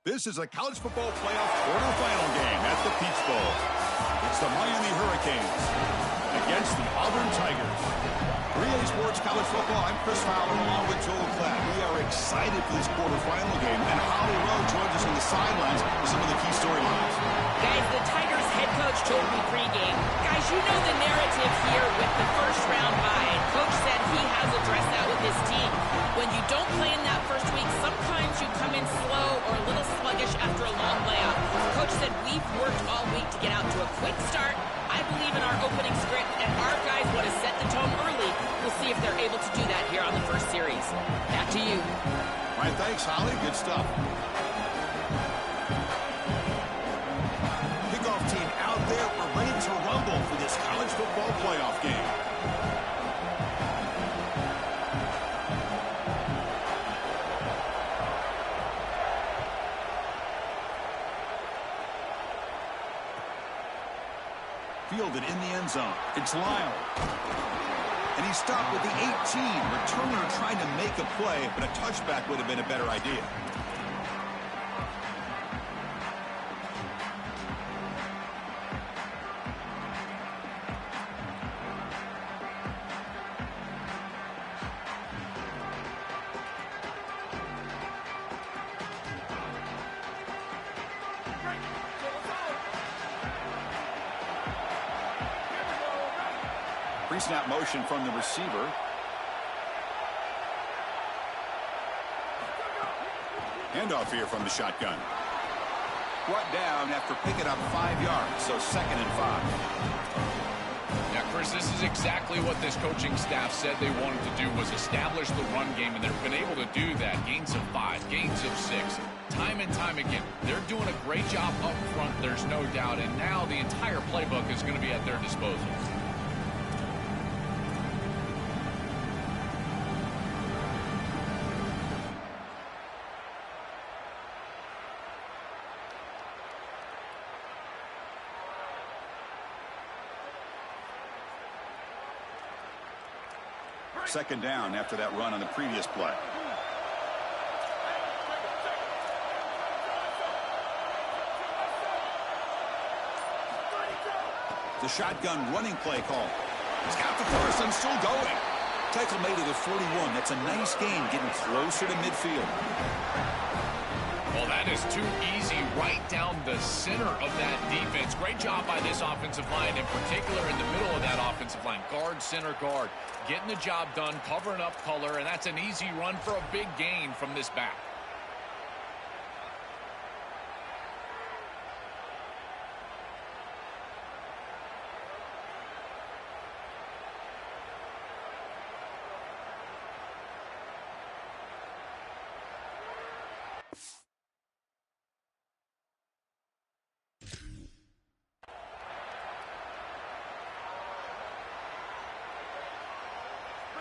This is a college football playoff quarterfinal game at the Peach Bowl. It's the Miami Hurricanes against the Auburn Tigers. 3A Sports College Football, I'm Chris Fowler along with Joel Klatt. We are excited for this quarterfinal game, and Holly Rowe joins us on the sidelines with some of the key storylines. Guys, the Tigers head coach told me pregame, guys, you know the narrative here with the first round bye. And coach said he has addressed that with his team. When you don't play in that first week, sometimes you come in slow or a little sluggish after a long layoff. Coach said we've worked all week to get out to a quick start. I believe in our opening script, and our guys want to set the tone early. We'll see if they're able to do that here on the first series. Back to you. All right, thanks, Holly. Good stuff. Kickoff team out there. We're ready to rumble for this college football playoff game. Fielded in the end zone. It's Lyle. And he stopped with the 18. Returner trying to make a play, but a touchback would have been a better idea. Pre-snap motion from the receiver. Handoff here from the shotgun. Brought down after picking up 5 yards, so 2nd and 5. Yeah, Chris, this is exactly what this coaching staff said they wanted to do, was establish the run game, and they've been able to do that. Gains of 5, gains of 6, time and time again. They're doing a great job up front, there's no doubt, and now the entire playbook is going to be at their disposal. Second down after that run on the previous play. The shotgun running play call. He's got the first and still going. Tackle made at the 41. That's a nice gain, getting closer to midfield. Well, that is too easy right down the center of that defense. Great job by this offensive line, in particular in the middle of that offensive line. Guard, center, guard. Getting the job done, covering up color, and that's an easy run for a big gain from this back.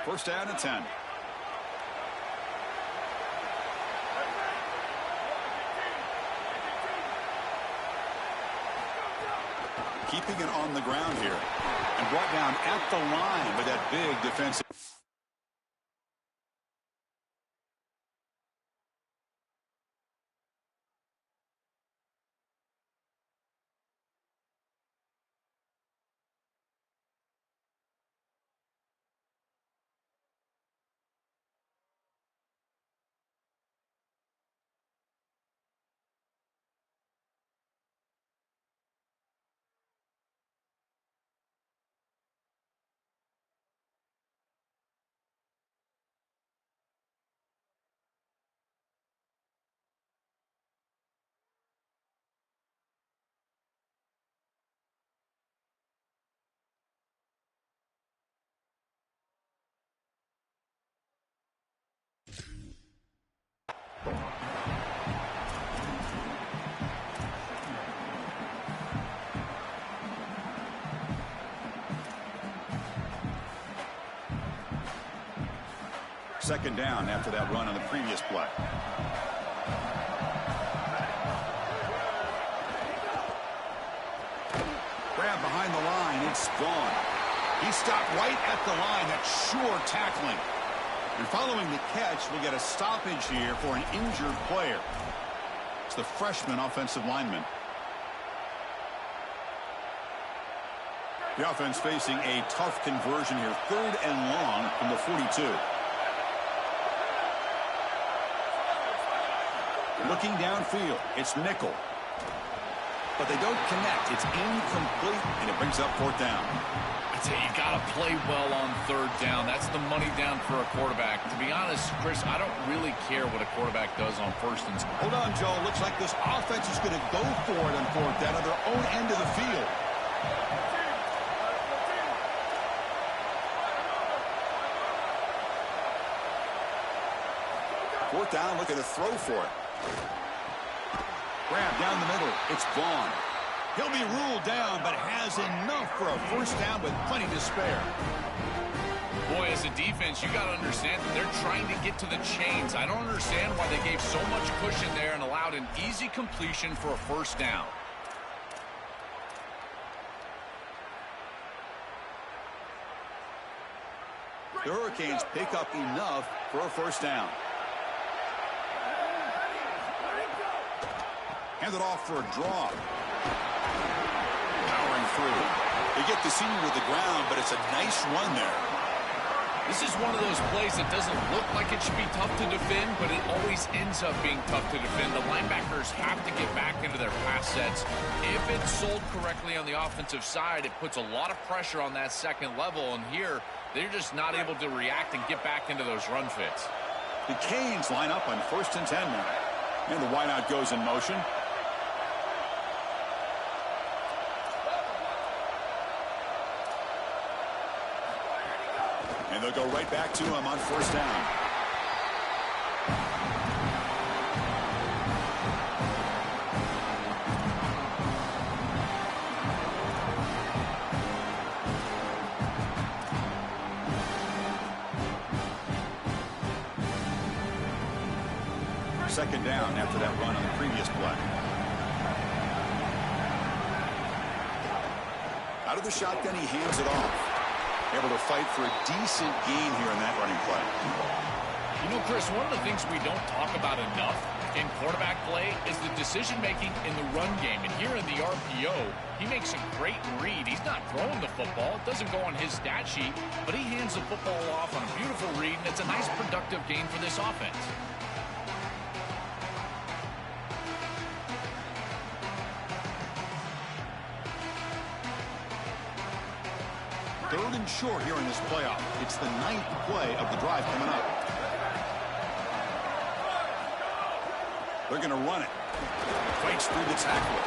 First down and 10. Keeping it on the ground here. And brought down at the line with that big defensive. Second down after that run on the previous play. Grab behind the line. It's gone. He stopped right at the line. That's sure tackling. And following the catch, we'll get a stoppage here for an injured player. It's the freshman offensive lineman. The offense facing a tough conversion here. 3rd and long from the 42. Looking downfield, it's nickel. But they don't connect. It's incomplete, and it brings up 4th down. I tell you, you got to play well on 3rd down. That's the money down for a quarterback. To be honest, Chris, I don't really care what a quarterback does on 1st and 2nd. Hold on, Joe. Looks like this offense is going to go for it on 4th down on their own end of the field. Fourth down, looking to throw for it. Grab down the middle. It's Vaughn. He'll be ruled down, but has enough for a 1st down with plenty to spare. Boy, as a defense, you got to understand that they're trying to get to the chains. I don't understand why they gave so much cushion there and allowed an easy completion for a 1st down. The Hurricanes pick up enough for a 1st down. Hand it off for a draw. Powering through. They get the senior to the ground, but it's a nice run there. This is one of those plays that doesn't look like it should be tough to defend, but it always ends up being tough to defend. The linebackers have to get back into their pass sets. If it's sold correctly on the offensive side, it puts a lot of pressure on that 2nd level, and here they're just not able to react and get back into those run fits. The Canes line up on 1st and 10 now. And the wideout goes in motion. And they'll go right back to him on 1st down. Second down after that run on the previous play. Out of the shotgun, he hands it off. Able to fight for a decent gain here in that running play. You know, Chris, one of the things we don't talk about enough in quarterback play is the decision-making in the run game. And here in the RPO, he makes a great read. He's not throwing the football. It doesn't go on his stat sheet, but he hands the football off on a beautiful read, and it's a nice productive gain for this offense. Third and short here in this playoff. It's the 9th play of the drive coming up. They're going to run it. Breaks through the tackle.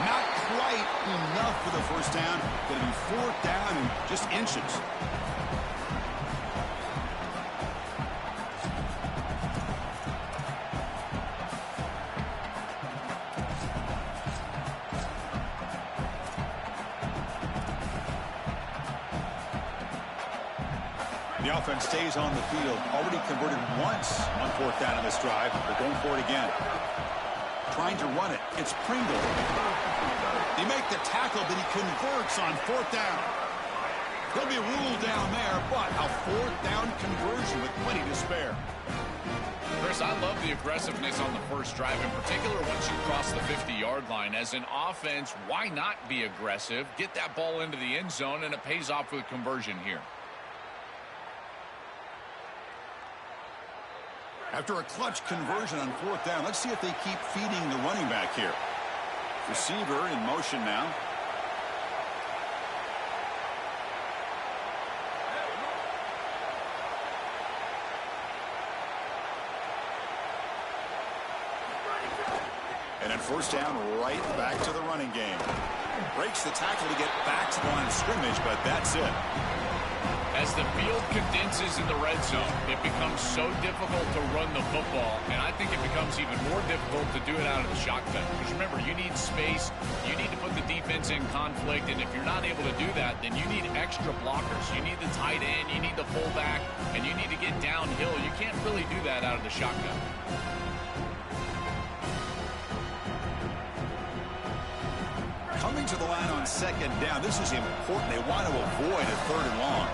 Not quite enough for the 1st down. Going to be 4th down and just inches. The offense stays on the field. Already converted once on 4th down in this drive. They're going for it again. Trying to run it. It's Pringle. They make the tackle, but he converts on 4th down. He'll be ruled down there, but a 4th down conversion with plenty to spare. Chris, I love the aggressiveness on the 1st drive, in particular once you cross the 50-yard line. As an offense, why not be aggressive? Get that ball into the end zone, and it pays off with conversion here. After a clutch conversion on 4th down, let's see if they keep feeding the running back here. Receiver in motion now. And then 1st down, right back to the running game. Breaks the tackle to get back to the line of scrimmage, but that's it. As the field condenses in the red zone, it becomes so difficult to run the football, and I think it becomes even more difficult to do it out of the shotgun. Because remember, you need space, you need to put the defense in conflict, and if you're not able to do that, then you need extra blockers. You need the tight end, you need the fullback, and you need to get downhill. You can't really do that out of the shotgun. Coming to the line on 2nd down. This is important. They want to avoid a 3rd and long.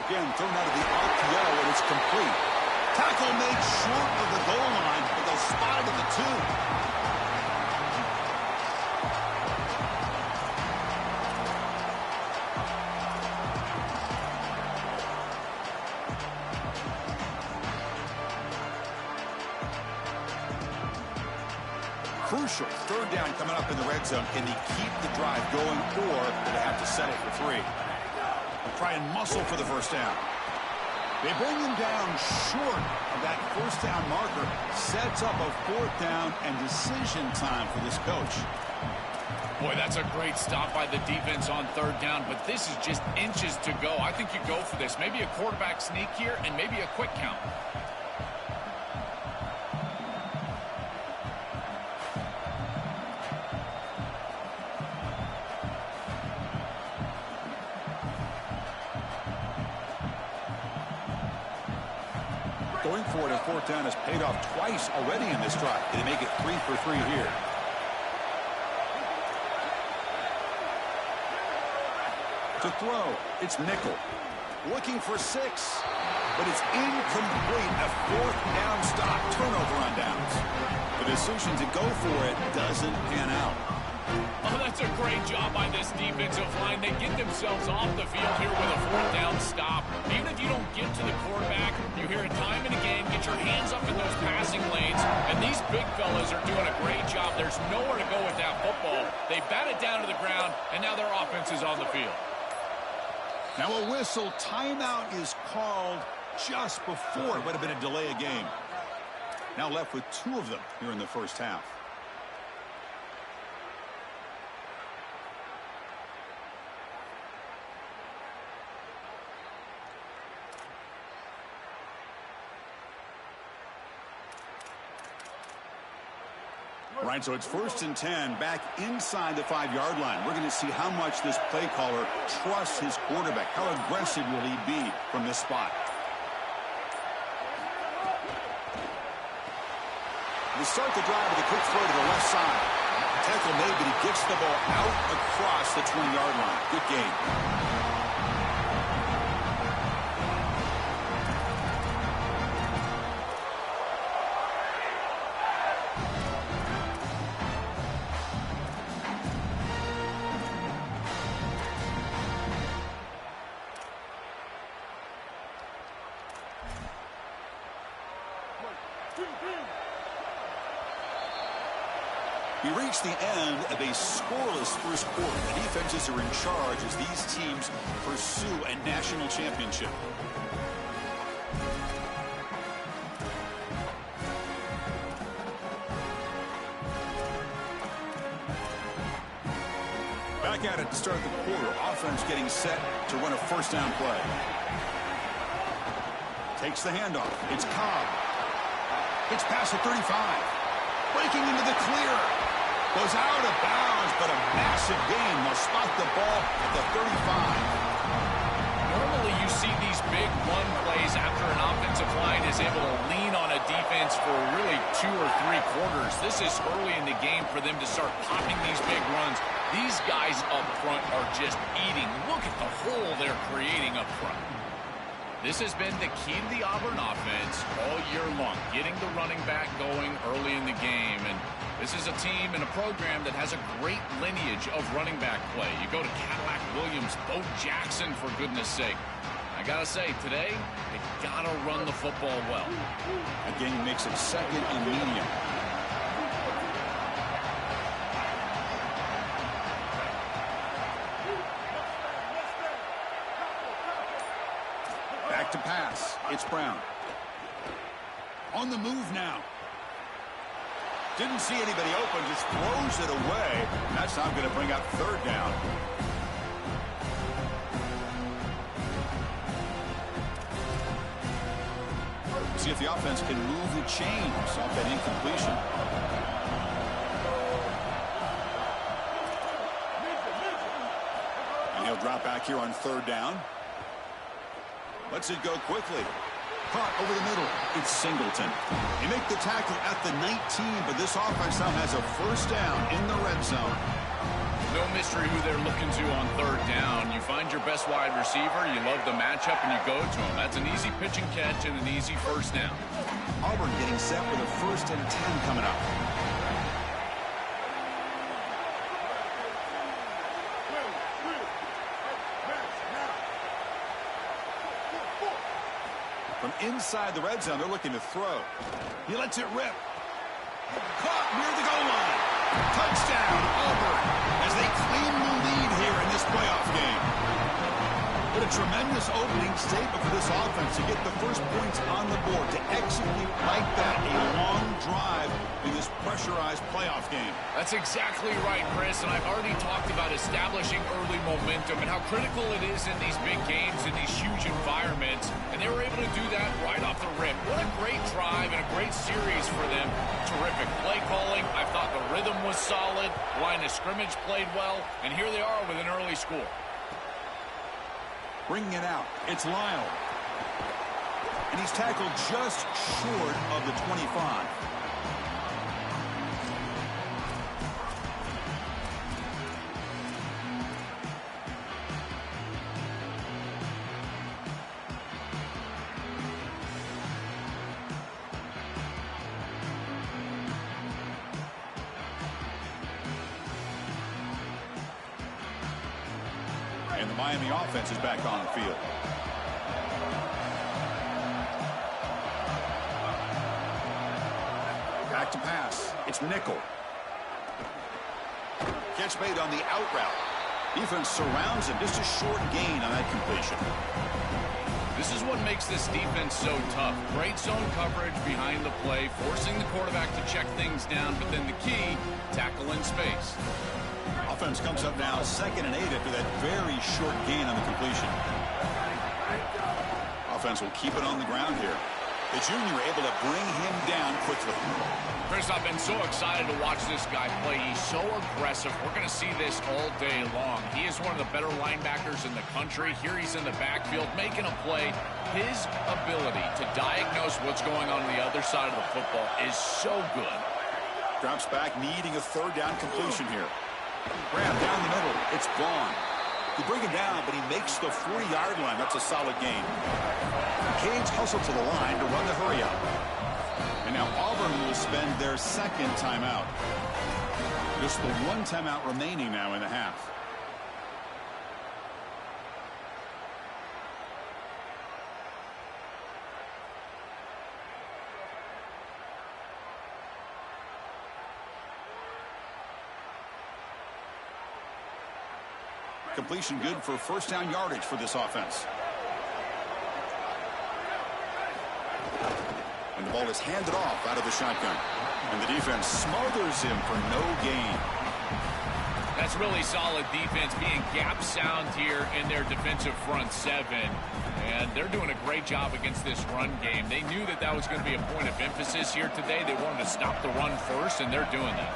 Again, thrown out of the RPO, and it's complete. Tackle made short of the goal line, but they'll spot it at the 2. Crucial third down coming up in the red zone. Can they keep the drive going, or do they have to settle for 3? They'll try and muscle for the first down. They bring them down short of that first down marker. Sets up a 4th down and decision time for this coach. Boy, that's a great stop by the defense on 3rd down, but this is just inches to go. I think you go for this. Maybe a quarterback sneak here and maybe a quick count. Going for it at 4th down has paid off twice already in this drive. Can they make it 3 for 3 here? To throw, it's nickel. Looking for 6, but it's incomplete. A 4th down stop. Turnover on downs. The decision to go for it doesn't pan out. Oh, that's a great job by this defensive line. They get themselves off the field here with a 4th down stop. Even if you don't get to the quarterback, you hear it time and again, get your hands up in those passing lanes, and these big fellas are doing a great job. There's nowhere to go with that football. They bat it down to the ground, and now their offense is on the field. Now a whistle. Timeout is called just before it would have been a delay of game. Now left with 2 of them here in the first half. All right, so it's 1st and 10 back inside the 5-yard line. We're going to see how much this play caller trusts his quarterback. How aggressive will he be from this spot? They start the drive with a quick throw to the left side. Tackle made, but he gets the ball out across the 20-yard line. Good game. We reach the end of a scoreless first quarter. The defenses are in charge as these teams pursue a national championship. Back at it to start the quarter. Offense getting set to run a first down play. Takes the handoff. It's Cobb. Gets past the 35. Breaking into the clear. Goes out of bounds, but a massive gain. They'll spot the ball at the 35. Normally you see these big run plays after an offensive line is able to lean on a defense for really 2 or 3 quarters. This is early in the game for them to start popping these big runs. These guys up front are just eating. Look at the hole they're creating up front. This has been the key to the Auburn offense all year long, getting the running back going early in the game. And this is a team and a program that has a great lineage of running back play. You go to Cadillac Williams, Bo Jackson, for goodness sake. I got to say, today, they got to run the football well. Again, he makes it 2nd and medium. Back to pass. It's Brown. On the move now. Didn't see anybody open, just throws it away. That's not going to bring up 3rd down. See if the offense can move the chains off that incompletion. And he'll drop back here on 3rd down. Lets it go quickly. Caught over the middle. It's Singleton. They make the tackle at the 19, but this offense now has a first down in the red zone. No mystery who they're looking to on third down. You find your best wide receiver, you love the matchup, and you go to him. That's an easy pitch and catch and an easy first down. Auburn getting set with a 1st and 10 coming up. From inside the red zone, they're looking to throw. He lets it rip. Caught near the goal line. Touchdown, Auburn, as they claim the lead here in this playoff game. What a tremendous opening statement for this offense to get the first points on the board, to execute like that a long drive in this pressurized playoff game. That's exactly right, Chris, and I've already talked about establishing early momentum and how critical it is in these big games, in these huge environments, and they were able to do that right off the rip. What a great drive and a great series for them. Terrific play calling. I thought the rhythm was solid. Line of scrimmage played well, and here they are with an early score. Bringing it out, it's Lyle. And he's tackled just short of the 25. And the Miami offense is back on the field. Back to pass. It's nickel. Catch made on the out route. Defense surrounds him. Just a short gain on that completion. This is what makes this defense so tough. Great zone coverage behind the play, forcing the quarterback to check things down, but then the key, tackle in space. Offense comes up now 2nd and 8 after that very short gain on the completion. Offense will keep it on the ground here. The junior able to bring him down quickly. Chris, I've been so excited to watch this guy play. He's so aggressive. We're going to see this all day long. He is one of the better linebackers in the country. Here he's in the backfield making a play. His ability to diagnose what's going on the other side of the football is so good. Drops back, needing a 3rd down completion here. Grab down the middle. It's gone. You bring him down, but he makes the 40-yard line. That's a solid gain. Canes hustle to the line to run the hurry up. And now Auburn will spend their 2nd timeout. Just the 1 timeout remaining now in the half. Completion good for 1st down yardage for this offense. And the ball is handed off out of the shotgun. And the defense smothers him for no gain. That's really solid defense, being gap sound here in their defensive front 7. And they're doing a great job against this run game. They knew that that was going to be a point of emphasis here today. They wanted to stop the run first, and they're doing that.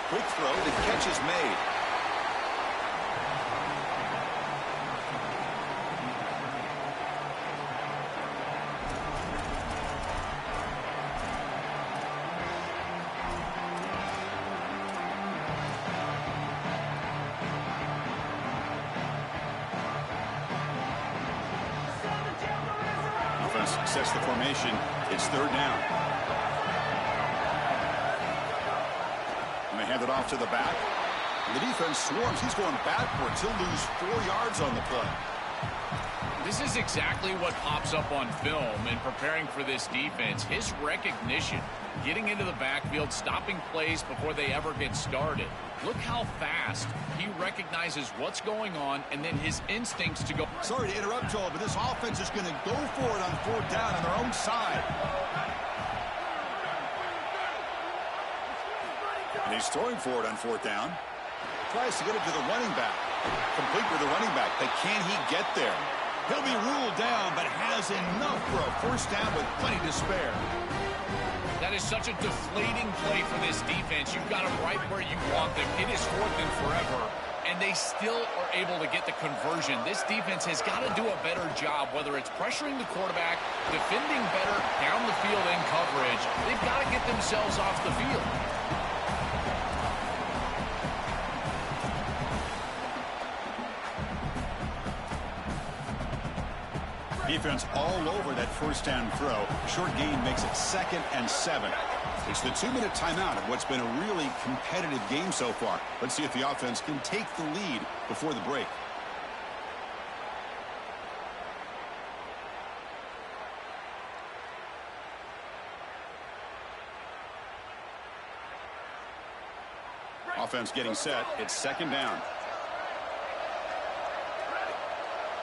Quick throw, the catch is made. Offense sets the formation. It's 3rd down. Hand it off to the back. The defense swarms. He's going backwards. He'll lose 4 yards on the play. This is exactly what pops up on film in preparing for this defense. His recognition, getting into the backfield, stopping plays before they ever get started. Look how fast he recognizes what's going on, and then his instincts to go. Sorry to interrupt, Joel, but this offense is going to go for it on 4th down on their own side. And he's throwing for it on 4th down. Tries to get it to the running back. Complete with the running back. But can he get there? He'll be ruled down, but has enough for a 1st down with plenty to spare. That is such a deflating play for this defense. You've got them right where you want them. It is 4th and forever, and they still are able to get the conversion. This defense has got to do a better job, whether it's pressuring the quarterback, defending better down the field in coverage. They've got to get themselves off the field. defense all over that first down throw. Short gain makes it 2nd and 7. It's the 2-minute timeout of what's been a really competitive game so far. Let's see if the offense can take the lead before the break. Offense getting set. It's 2nd down.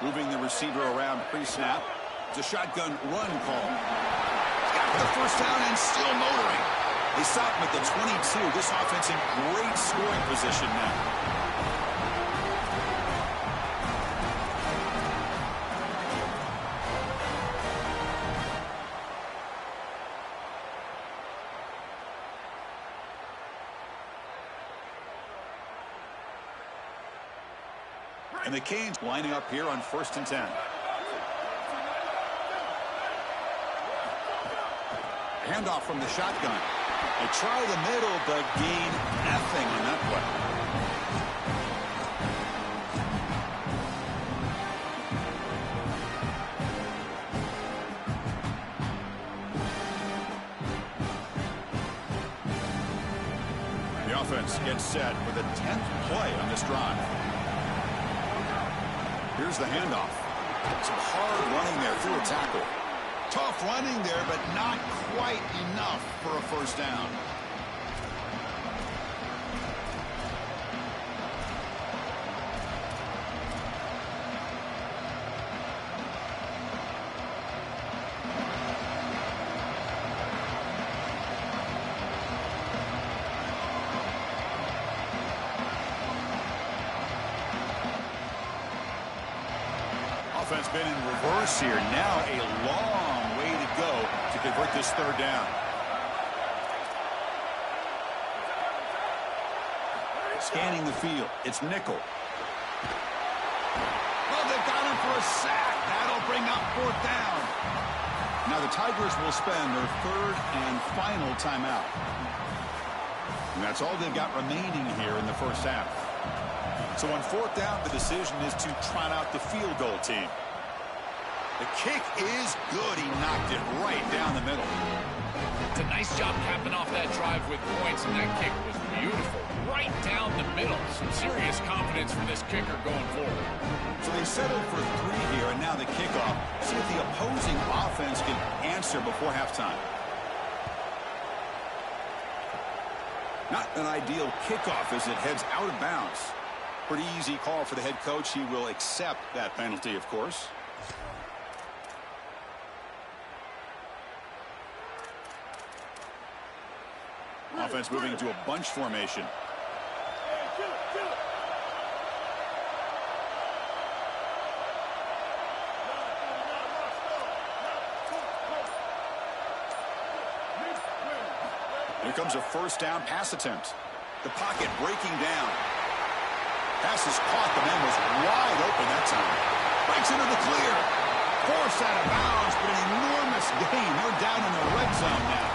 Moving the receiver around pre-snap. It's a shotgun run call. Got the first down and still motoring. They stop him at the 22. This offense in great scoring position now. And the Canes lining up here on 1st and 10. Handoff from the shotgun. They try the middle, but gain nothing on that play. The offense gets set for the 10th play on this drive. Here's the handoff. Some hard running there through a tackle. Tough running there, but not quite enough for a first down. Offense been in reverse here. Now a long way to go to convert this 3rd down. Scanning the field. It's nickel. Well, they've got him for a sack. That'll bring up 4th down. Now the Tigers will spend their 3rd and final timeout. And that's all they've got remaining here in the first half. So on 4th down, the decision is to trot out the field goal team. The kick is good. He knocked it right down the middle. It's a nice job capping off that drive with points, and that kick was beautiful. Right down the middle. Some serious confidence for this kicker going forward. So they settled for 3 here, and now the kickoff. See if the opposing offense can answer before halftime. Not an ideal kickoff as it heads out of bounds. Pretty easy call for the head coach. He will accept that penalty, of course. Offense moving to a bunch formation. Here comes a first down pass attempt. The pocket breaking down. Pass is caught. The man was wide open that time. Breaks into the clear. Forced out of bounds, but an enormous gain. They're down in the red zone now.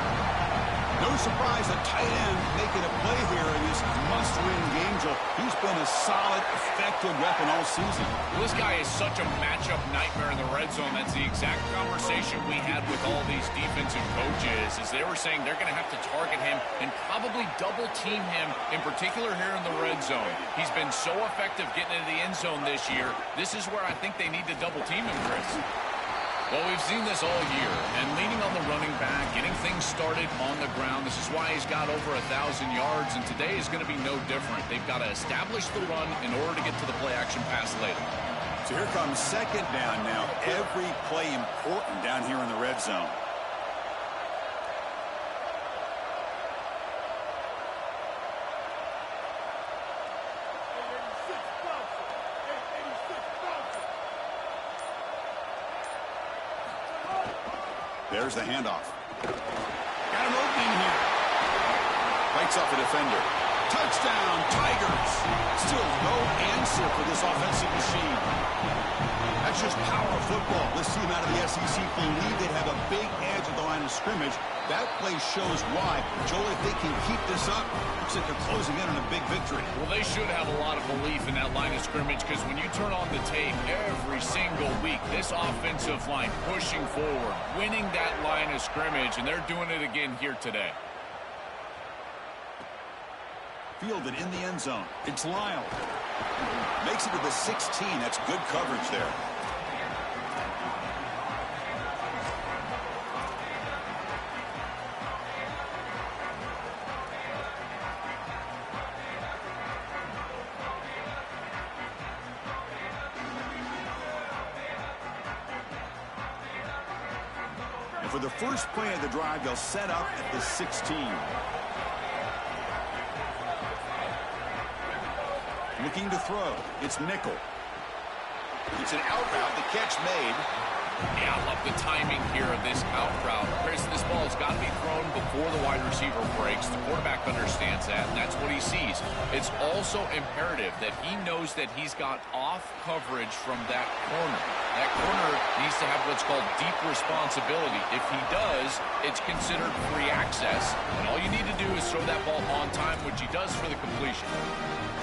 No surprise, a tight end making a play here in this must-win game, Joe. He's been a solid, effective weapon all season. Well, this guy is such a matchup nightmare in the red zone. That's the exact conversation we had with all these defensive coaches, as they were saying they're going to have to target him and probably double-team him, in particular here in the red zone. He's been so effective getting into the end zone this year. This is where I think they need to double-team him, Chris. Well, we've seen this all year, and leaning on the running back, getting things started on the ground. This is why he's got over 1,000 yards, and today is going to be no different. They've got to establish the run in order to get to the play-action pass later. So here comes 2nd down now. Every play important down here in the red zone. There's the handoff. Got an opening here. Bites off a defender. Touchdown, Tigers. Still no answer for this offensive machine. That's just power of football. This team out of the SEC believed they'd have a big edge at the line of scrimmage. That play shows why. Joel, if they can keep this up, looks like they're closing in on a big victory. Well, they should have a lot of belief in that line of scrimmage because when you turn on the tape every single week, this offensive line pushing forward, winning that line of scrimmage, and they're doing it again here today. Fielded in the end zone. It's Lyle. Makes it to the 16. That's good coverage there. And for the first play of the drive, they'll set up at the 16. Looking to throw. It's nickel. It's an out route. The catch made. Yeah, I love the timing here of this out route. Chris, this ball has got to be thrown before the wide receiver breaks. The quarterback understands that, and that's what he sees. It's also imperative that he knows that he's got off coverage from that corner. That corner needs to have what's called deep responsibility. If he does, it's considered free access. And all you need to do is throw that ball on time, which he does for the completion.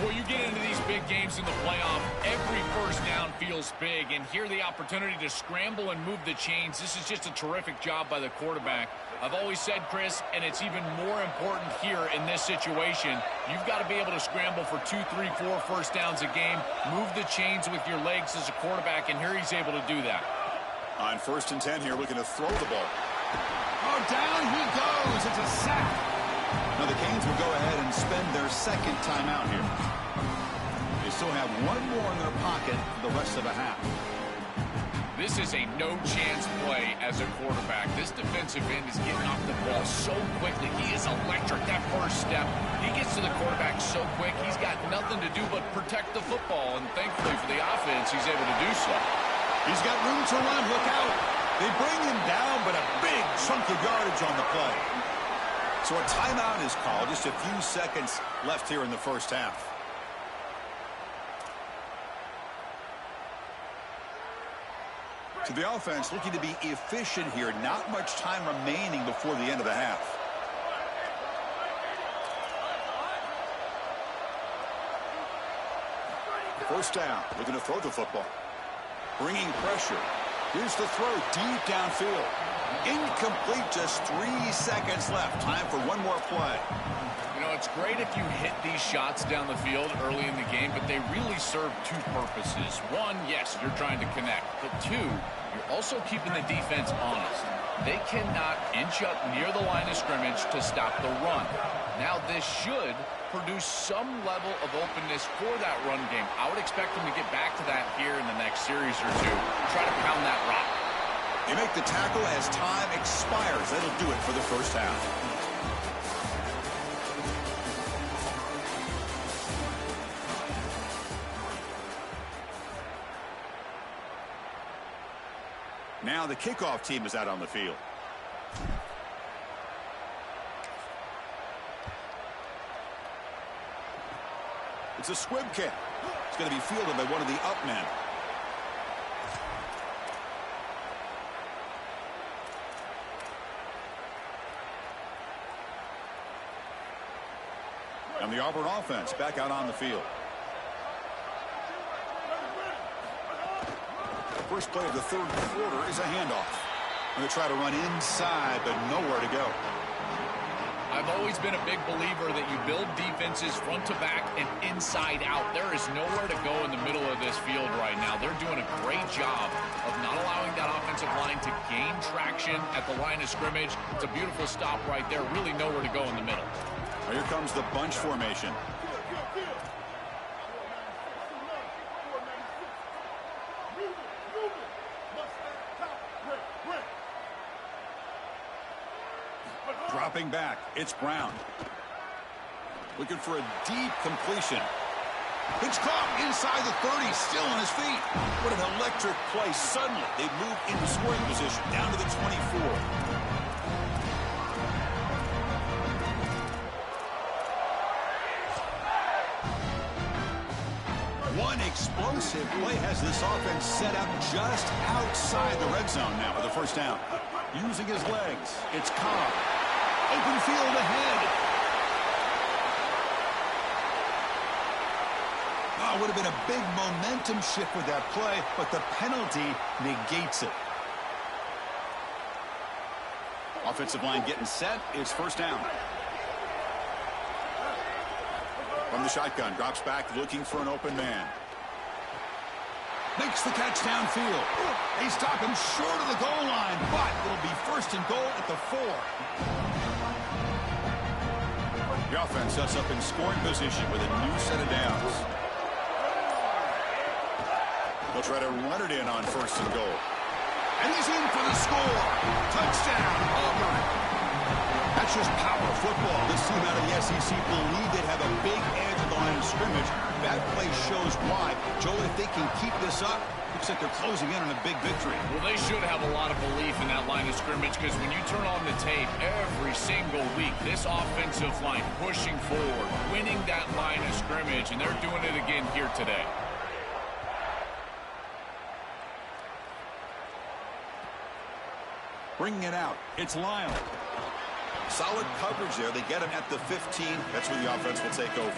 Well, you get into these big games in the playoff, every first down feels big, and here the opportunity to scramble and move the chains. This is just a terrific job by the quarterback. I've always said, Chris, and it's even more important here in this situation, you've got to be able to scramble for 2, 3, 4 first downs a game, move the chains with your legs as a quarterback, and here he's able to do that. On 1st and 10 here, looking to throw the ball. Oh, down he goes. It's a sack. Now the Canes will go ahead and spend their second timeout here. They still have one more in their pocket for the rest of the half. This is a no-chance play as a quarterback. This defensive end is getting off the ball so quickly. He is electric. That first step, he gets to the quarterback so quick, he's got nothing to do but protect the football. And thankfully for the offense, he's able to do so. He's got room to run. Look out. They bring him down, but a big chunk of yardage on the play. So a timeout is called. Just a few seconds left here in the first half. So the offense looking to be efficient here. Not much time remaining before the end of the half. First down. Looking to throw the football. Bringing pressure. Here's the throw deep downfield. Incomplete, just 3 seconds left. Time for one more play. You know, it's great if you hit these shots down the field early in the game, but they really serve two purposes. One, yes, you're trying to connect. But two, you're also keeping the defense honest. They cannot inch up near the line of scrimmage to stop the run. Now, this should produce some level of openness for that run game. I would expect them to get back to that here in the next series or two. Try to pound that rock. They make the tackle as time expires. That'll do it for the first half. Now the kickoff team is out on the field. It's a squib kick. It's going to be fielded by one of the up men. And the Auburn offense back out on the field. First play of the third quarter is a handoff. Going to try to run inside, but nowhere to go. I've always been a big believer that you build defenses front to back and inside out. There is nowhere to go in the middle of this field right now. They're doing a great job of not allowing that offensive line to gain traction at the line of scrimmage. It's a beautiful stop right there. Really nowhere to go in the middle. Here comes the bunch formation. Dropping back, it's Brown. Looking for a deep completion. It's caught inside the 30, still on his feet. What an electric play. Suddenly, they move into scoring position, down to the 24. One explosive play has this offense set up just outside the red zone now for the first down. Using his legs, it's Cobb. Open field ahead. Oh, it would have been a big momentum shift with that play, but the penalty negates it. Offensive line getting set. It's first down. From the shotgun, drops back looking for an open man. Makes the catch downfield. They stop him short of the goal line, but it'll be first and goal at the 4. The offense sets up in scoring position with a new set of downs. They'll try to run it in on first and goal. And he's in for the score. Touchdown, Auburn. That's just power football. This team out of the SEC believe they have a big edge at the line of scrimmage. That play shows why. Joe, if they can keep this up, looks like they're closing in on a big victory. Well, they should have a lot of belief in that line of scrimmage because when you turn on the tape every single week, this offensive line pushing forward, winning that line of scrimmage, and they're doing it again here today. Bringing it out, it's Lyle. Solid coverage there. They get him at the 15. That's where the offense will take over.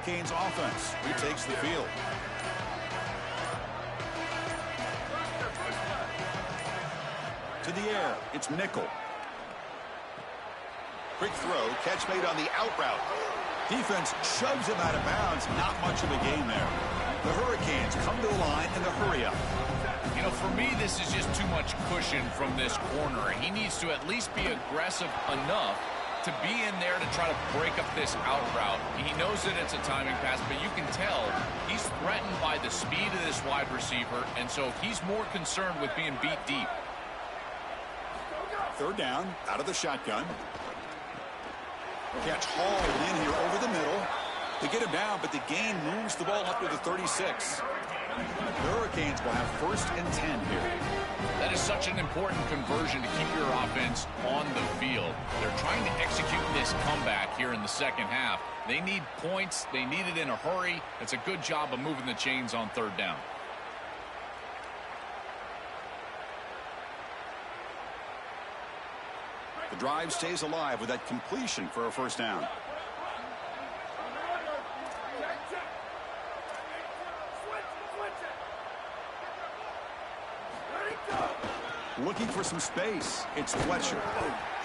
Hurricanes offense retakes the field. To the air, it's Nickel. Quick throw, catch made on the out route. Defense shoves him out of bounds. Not much of a gain there. The Hurricanes come to the line in the hurry up. You know, for me, this is just too much cushion from this corner. He needs to at least be aggressive enough to be in there to try to break up this out route. He knows that it's a timing pass, but you can tell he's threatened by the speed of this wide receiver, and so he's more concerned with being beat deep. Third down, out of the shotgun. Catch hauled in here over the middle. They get him down, but the gain moves the ball up to the 36. The Hurricanes will have first and 10 here. That is such an important conversion to keep your offense on the field. They're trying to execute this comeback here in the second half. They need points. They need it in a hurry. It's a good job of moving the chains on third down. The drive stays alive with that completion for a first down. Looking for some space. It's Fletcher.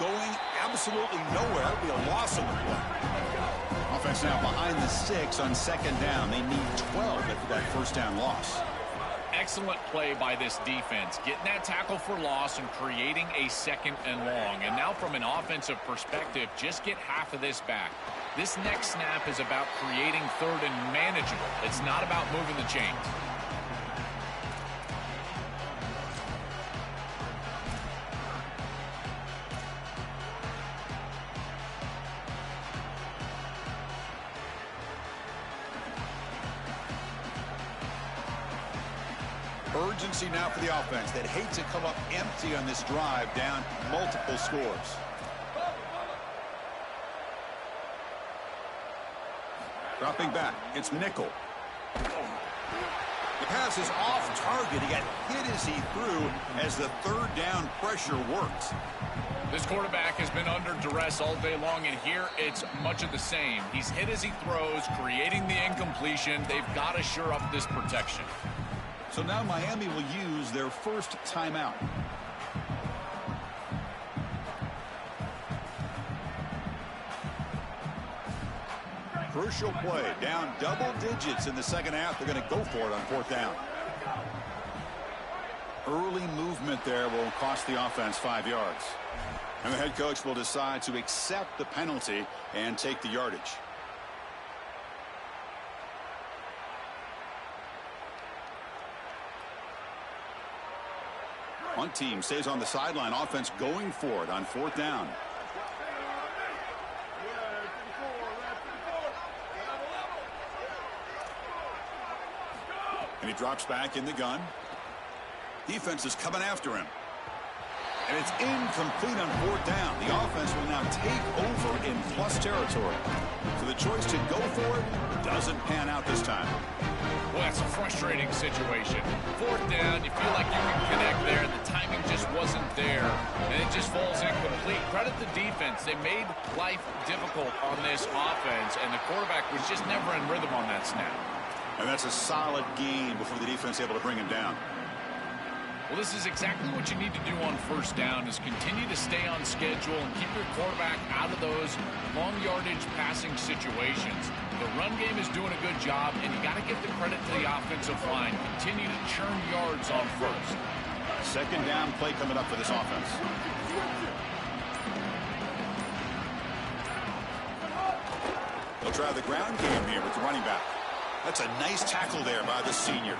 Going absolutely nowhere. That would be a loss on the play. Offense now behind the 6 on second down. They need 12 after that first down loss. Excellent play by this defense. Getting that tackle for loss and creating a second and long. And now from an offensive perspective, just get half of this back. This next snap is about creating third and manageable. It's not about moving the chains. Urgency now for the offense that hate to come up empty on this drive, down multiple scores. Dropping back, it's Nickel. The pass is off target. He got hit as he threw as the third down pressure works. This quarterback has been under duress all day long, and here it's much of the same. He's hit as he throws, creating the incompletion. They've got to shore up this protection. So now Miami will use their first timeout. Crucial play, down double digits in the second half. They're going to go for it on fourth down. Early movement there will cost the offense 5 yards. And the head coach will decide to accept the penalty and take the yardage. Punt team stays on the sideline. Offense going for it on 4th down. And he drops back in the gun. Defense is coming after him. And it's incomplete on 4th down. The offense will now take over in plus territory. So the choice to go for it doesn't pan out this time. Well, that's a frustrating situation. 4th down, you feel like you can connect there. The timing just wasn't there, and it just falls incomplete. Credit the defense. They made life difficult on this offense, and the quarterback was just never in rhythm on that snap. And that's a solid gain before the defense able to bring him down. Well, this is exactly what you need to do on 1st down, is continue to stay on schedule and keep your quarterback out of those long yardage passing situations. The run game is doing a good job, and you got to give the credit to the offensive line. Continue to churn yards on 1st. 2nd down play coming up for this offense. They'll try the ground game here with the running back. That's a nice tackle there by the senior.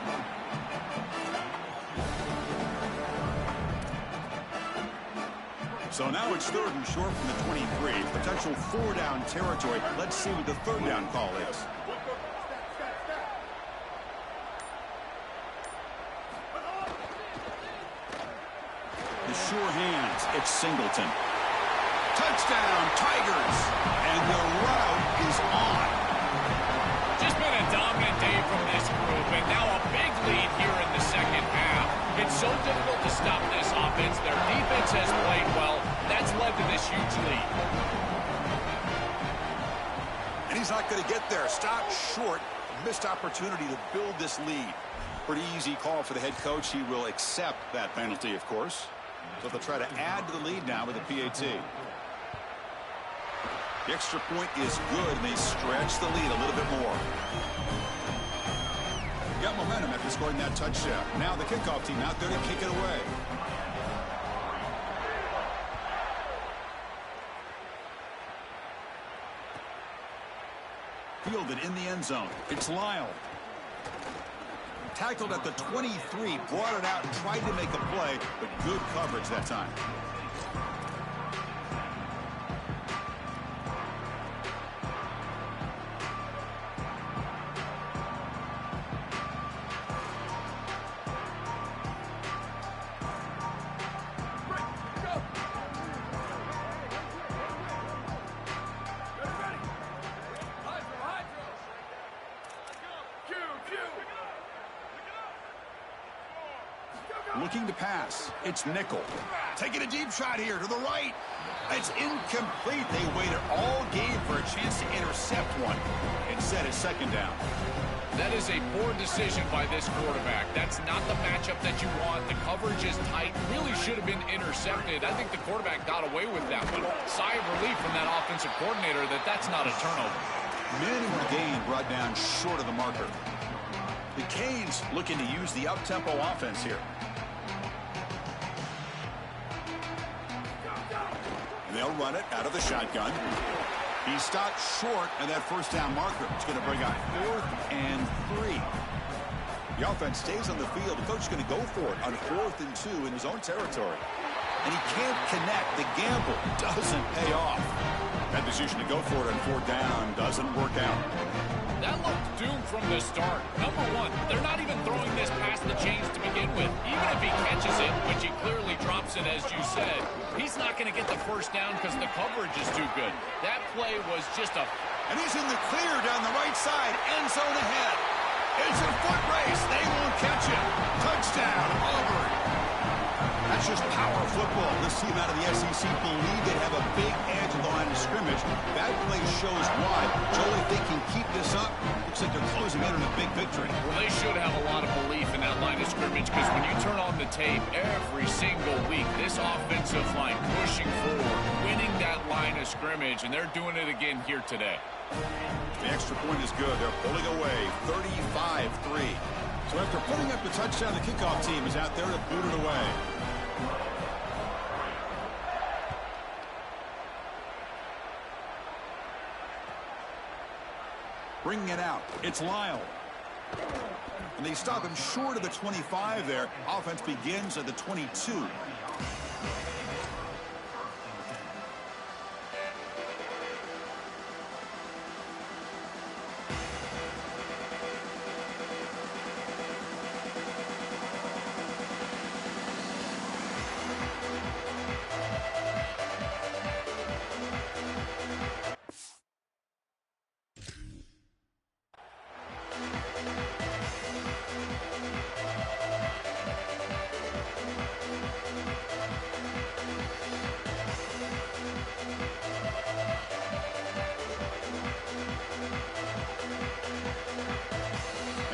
So now it's 3rd and short from the 23. Potential 4-down territory. Let's see what the 3rd down call is. The sure hands. It's Singleton. Touchdown, Tigers. And the route is on. Just been a dominant day from this group, and now a big lead here in the 2nd half. It's so difficult to stop this offense. Their defense has played well. That's led to this huge lead. And he's not going to get there. Stop short. Missed opportunity to build this lead. Pretty easy call for the head coach. He will accept that penalty, of course. So they'll try to add to the lead now with a PAT. The extra point is good, and they stretch the lead a little bit more. Got momentum after scoring that touchdown. Now the kickoff team out there to kick it away. Fielded in the end zone. It's Lyle. Tackled at the 23, brought it out and tried to make a play, but good coverage that time. Looking to pass. It's Nickel. Taking a deep shot here to the right. It's incomplete. They waited all game for a chance to intercept one. Instead, it's 2nd down. That is a poor decision by this quarterback. That's not the matchup that you want. The coverage is tight. Really should have been intercepted. I think the quarterback got away with that one. Sigh of relief from that offensive coordinator that that's not a turnover. Minimal gain brought down short of the marker. The Canes looking to use the up-tempo offense here. They'll run it out of the shotgun. He stopped short, and that 1st down marker is going to bring up 4th and 3. The offense stays on the field. The coach is going to go for it on 4th and 2 in his own territory. And he can't connect. The gamble doesn't pay off. That decision to go for it on 4th down doesn't work out. That looked doomed from the start. Number one, they're not even throwing this past the chains to begin with. Even if he catches it, which he clearly drops it, as you said, he's not going to get the 1st down because the coverage is too good. That play was just a... And he's in the clear down the right side. End zone ahead. It's a foot race. They won't catch him. Touchdown, Auburn. That's just power football. This team out of the SEC believe they have a big edge of the line of scrimmage. That play shows why. Joel, if they can keep this up, looks like they're closing in on a big victory. Well, they should have a lot of belief in that line of scrimmage because when you turn on the tape every single week, this offensive line pushing forward, winning that line of scrimmage, and they're doing it again here today. The extra point is good. They're pulling away 35-3. So after putting up the touchdown, the kickoff team is out there to boot it away. Bringing it out, it's Lyle. And they stop him short of the 25 there. Offense begins at the 22.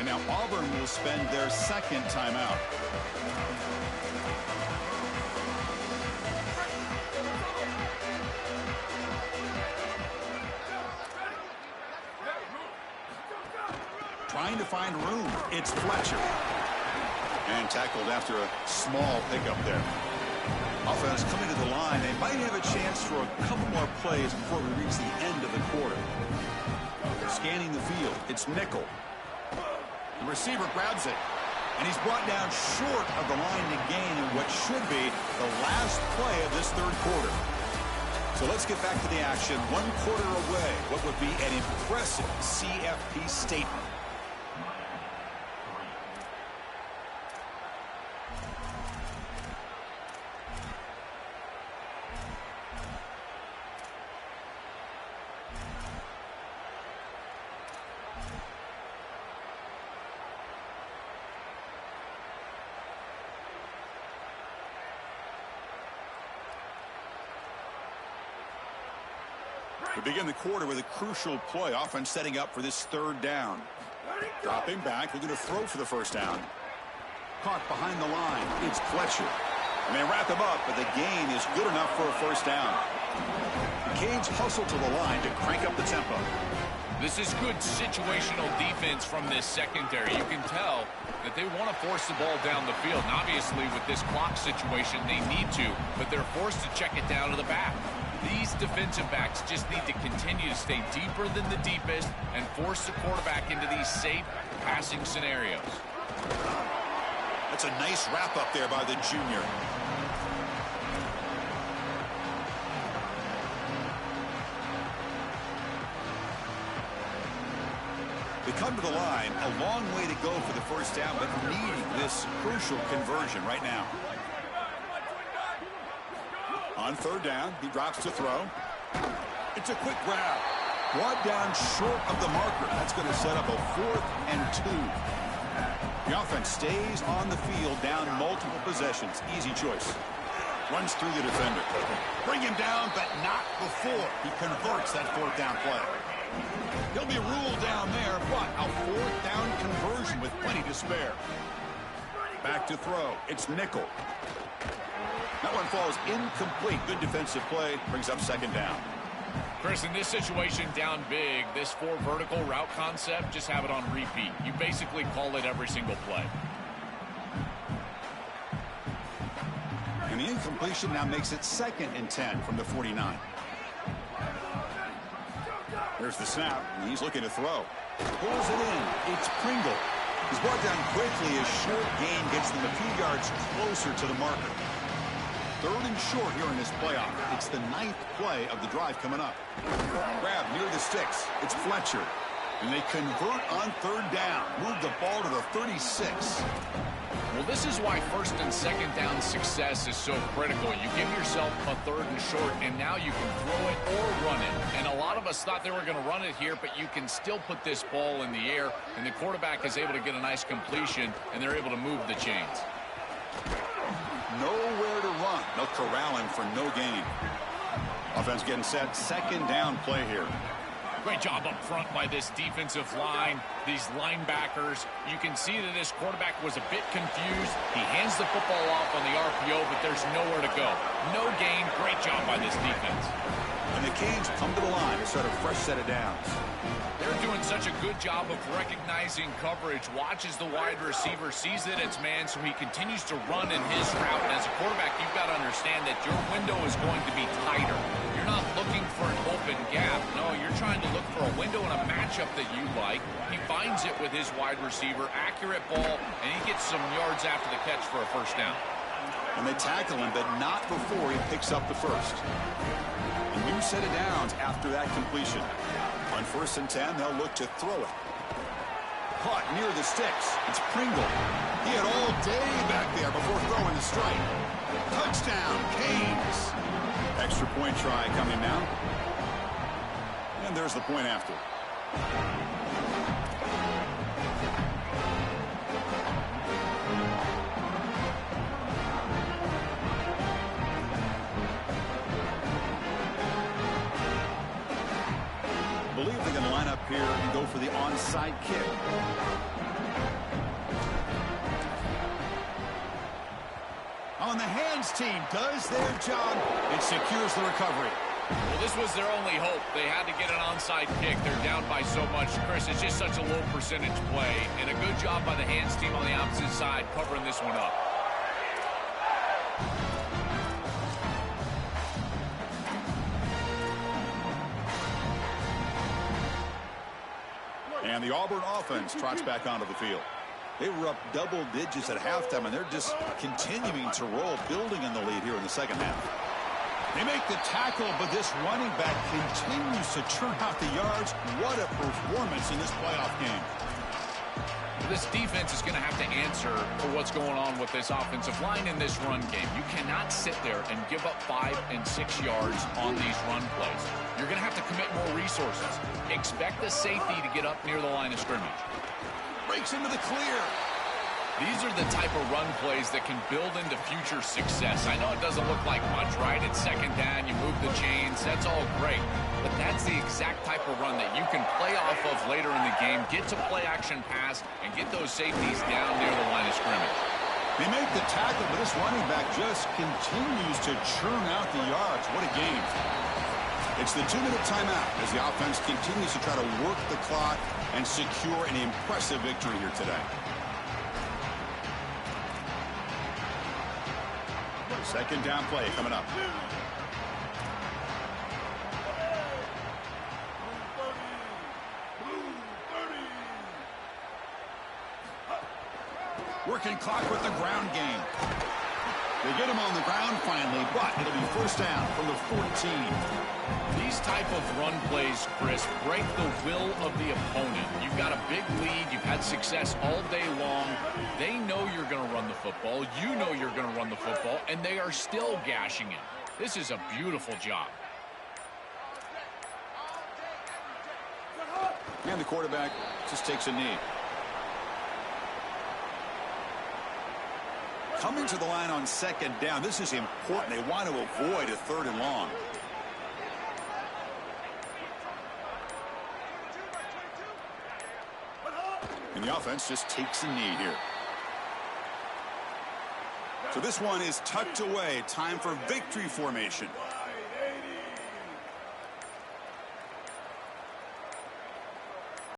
Now Auburn will spend their second timeout. Trying to find room. It's Fletcher. And tackled after a small pickup there. Offense coming to the line. They might have a chance for a couple more plays before we reach the end of the quarter. Scanning the field. It's Nickel. The receiver grabs it, and he's brought down short of the line to gain in what should be the last play of this third quarter. So let's get back to the action. 1 quarter away. What would be an impressive CFP statement. We begin the quarter with a crucial play. Offense setting up for this third down. Dropping back. We're going to throw for the first down. Caught behind the line. It's Fletcher. And they wrap him up, but the gain is good enough for a first down. The Canes hustle to the line to crank up the tempo. This is good situational defense from this secondary. You can tell that they want to force the ball down the field. And obviously, with this clock situation, they need to, but they're forced to check it down to the back. These defensive backs just need to continue to stay deeper than the deepest and force the quarterback into these safe passing scenarios. That's a nice wrap up there by the junior. They come to the line, a long way to go for the first down, but needing this crucial conversion right now. On third down, he drops to throw. It's a quick grab. Brought down short of the marker. That's going to set up a 4th and 2. The offense stays on the field, down multiple possessions. Easy choice. Runs through the defender. Bring him down, but not before he converts that 4th down play. He'll be ruled down there, but a 4th down conversion with plenty to spare. Back to throw. It's Nickel. That one falls incomplete. Good defensive play. Brings up second down. Chris, in this situation, down big, this 4 vertical route concept, just have it on repeat. You basically call it every single play. And the incompletion now makes it 2nd and 10 from the 49. There's the snap, and he's looking to throw. Pulls it in. It's Pringle. He's brought down quickly. A short gain gets them a few yards closer to the marker. 3rd and short here in this playoff. It's the 9th play of the drive coming up. Grab near the sticks. It's Fletcher. And they convert on 3rd down. Move the ball to the 36. Well, this is why 1st and 2nd down success is so critical. You give yourself a 3rd and short, and now you can throw it or run it. And a lot of us thought they were going to run it here, but you can still put this ball in the air, and the quarterback is able to get a nice completion, and they're able to move the chains. Nowhere to run. They'll corral him for no gain. Offense getting set. 2nd down play here. Great job up front by this defensive line, these linebackers. You can see that this quarterback was a bit confused. He hands the football off on the RPO, but there's nowhere to go. No gain. Great job by this defense. And the Canes come to the line to start a fresh set of downs. They're doing such a good job of recognizing coverage. Watch as the wide receiver sees that it's man, so he continues to run in his route. And as a quarterback, you've got to understand that your window is going to be tighter. You're not looking for an open open gap. No, you're trying to look for a window and a matchup that you like. He finds it with his wide receiver. Accurate ball, and he gets some yards after the catch for a first down. And they tackle him, but not before he picks up the first. A new set of downs after that completion. On 1st and 10, they'll look to throw it. Caught near the sticks. It's Pringle. He had all day back there before throwing the strike. Touchdown, Canes. Extra point try coming now. And there's the point after. Believe they're going to line up here and go for the onside kick. On the hands team does their job and secures the recovery. Well, this was their only hope. They had to get an onside kick. They're down by so much. Chris, it's just such a low percentage play, and a good job by the hands team on the opposite side covering this one up. And the Auburn offense trots back onto the field. They were up double digits at halftime, and they're just continuing to roll, building in the lead here in the second half. They make the tackle, but this running back continues to churn out the yards. What a performance in this playoff game. This defense is going to have to answer for what's going on with this offensive line in this run game. You cannot sit there and give up 5 and 6 yards on these run plays. You're going to have to commit more resources. Expect the safety to get up near the line of scrimmage. Breaks into the clear. These are the type of run plays that can build into future success. I know it doesn't look like much, right? It's second down, you move the chains, that's all great. But that's the exact type of run that you can play off of later in the game, get to play action pass, and get those safeties down near the line of scrimmage. They make the tackle, but this running back just continues to churn out the yards. What a game. It's the 2-minute timeout as the offense continues to try to work the clock and secure an impressive victory here today. Second down play coming up. Working clock with the ground game. They get him on the ground finally, but it'll be first down from the 14. These type of run plays, Chris, break the will of the opponent. You've got a big lead. You've had success all day long. They know you're going to run the football. You know you're going to run the football, and they are still gashing it. This is a beautiful job. And the quarterback just takes a knee. Coming to the line on second down. This is important. They want to avoid a 3rd and long. And the offense just takes a knee here. So this one is tucked away. Time for victory formation.